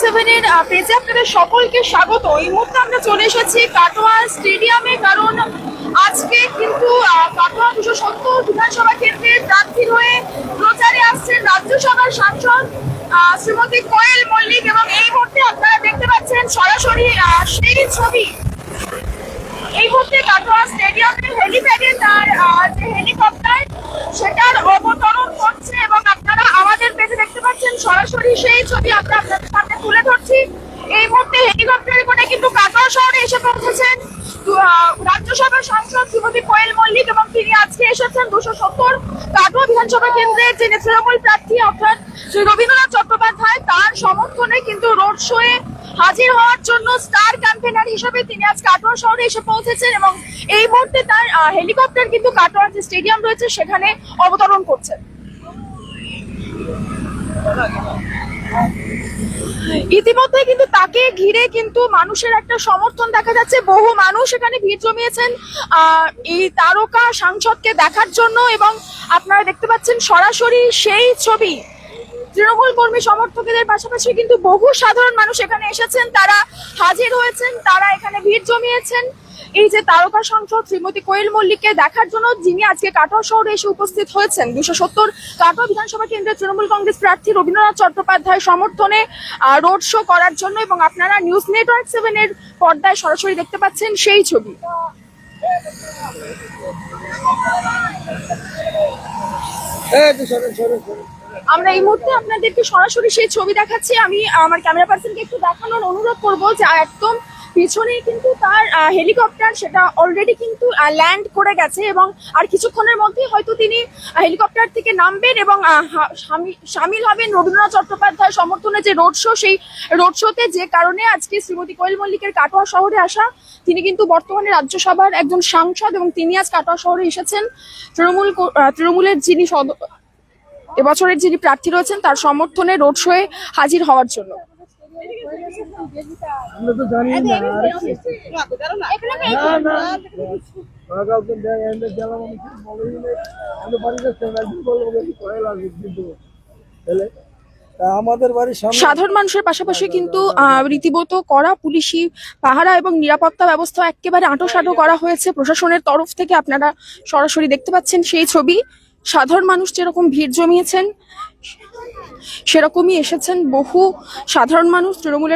7 এর পেজে আপনাদের সকলকে স্বাগত। এই মুহূর্তে আমরা চলে এসেছি কাটোয়া স্টেডিয়ামে, কারণ আজকে কিন্তু কাটোয়া 270 বিধানসভা কেন্দ্রের প্রার্থী হয়ে প্রচারে আসছেন রাজ্যসভার সাংসদ শ্রীমতী কোয়েল মল্লিক, এবং এই মুহূর্তে আপনারা দেখতে পাচ্ছেন সরাসরি সেই ছবি। এই মুহূর্তে কাটোয়া স্টেডিয়ামের হেলিপ্যাডে তার যে হেলিকপ্টার সেটার অবতরণ করছে, এবং আপনারা আমাদের পেজে দেখতে পাচ্ছেন সরাসরি সেই ছবি আমরা আপনাদের সামনে তুলে ধরছি। এই মুহূর্তে হেলিকপ্টারে করে কিন্তু কাটোয়া শহরে এসে পৌঁছেছেন রাজ্যসভার সাংসদ শ্রীমতী কোয়েল মল্লিক, এবং তিনি আজকে এসেছেন 270 কাটোয়া বিধানসভা কেন্দ্রের যে তৃণমূল প্রার্থী অর্থাৎ শ্রী রবীন্দ্রনাথ চট্টোপাধ্যায় তার সমর্থনে কিন্তু রোড শোয়ে হাজির হওয়ার জন্য স্টার ক্যাম্পেনার হিসেবে তিনি আজ কাটোয়া শহরে এসে পৌঁছেছেন, এবং এই মুহূর্তে তার হেলিকপ্টার কিন্তু কাটোয়ার যে স্টেডিয়াম রয়েছে সেখানে অবতরণ করছে। ইতিমধ্যে কিন্তু তাকে ঘিরে কিন্তু মানুষের একটা সমর্থন দেখা যাচ্ছে, বহু মানুষ এখানে ভিড় জমিয়েছেন এই তারকা সাংসদকে দেখার জন্য, এবং আপনারা দেখতে পাচ্ছেন সরাসরি সেই ছবি। তৃণমূল কর্মী সমর্থকদের পাশাপাশি কিন্তু বহু সাধারণ মানুষ এখানে এসেছেন, তারা হাজির হয়েছেন, তারা এখানে ভিড় জমিয়েছেন এই যে তারকা সাংসদ শ্রীমতী কোয়েল মল্লিককে দেখার জন্য, যিনি আজকে কাটোয়া শহরে এসে উপস্থিত হয়েছেন 270 কাটোয়া বিধানসভা কেন্দ্রের তৃণমূল কংগ্রেস প্রার্থী রবীন্দ্রনাথ চট্টোপাধ্যায় সমর্থনে রোড শো করার জন্য, এবং আপনারা নিউজ নেটওয়ার্ক 7 এর পর্দায় সরাসরি দেখতে পাচ্ছেন সেই ছবি। আমরা এই মুহূর্তে আপনাদেরকে সরাসরি সেই ছবি দেখাচ্ছি। আমি আমার ক্যামেরা পার্সনকে একটু দেখানোর অনুরোধ করবো যে একদম পিছনে কিন্তু তার হেলিকপ্টার সেটা অলরেডি কিন্তু ল্যান্ড করে গেছে, এবং আর কিছুক্ষণের মধ্যে হয়তো তিনি হেলিকপ্টার থেকে নামবেন এবং সামিল হবেন রবীন্দ্রনাথ চট্টোপাধ্যায় সমর্থনে যে রোড শো, সেই রোড শোতে। যে কারণে আজকে শ্রীমতী কোয়েল মল্লিকের কাটোয়া শহরে আসা, তিনি কিন্তু বর্তমানে রাজ্যসভার একজন সাংসদ, এবং তিনি আজ কাটোয়া শহরে এসেছেন তৃণমূলের যিনি এবছরের যিনি প্রার্থী রয়েছেন তার সমর্থনে রোড শোয়ে হাজির হওয়ার জন্য। সাধারণ মানুষের পাশাপাশি কিন্তু রীতিমতো কড়া পুলিশি পাহারা এবং নিরাপত্তা ব্যবস্থা একেবারে আঁটোসাঁটো করা হয়েছে প্রশাসনের তরফ থেকে। আপনারা সরাসরি দেখতে পাচ্ছেন সেই ছবি। সাধারণ মানুষ যেরকম ভিড় জমিয়েছেন সেরকমই এসেছেন বহু সাধারণ মানুষ তৃণমূলের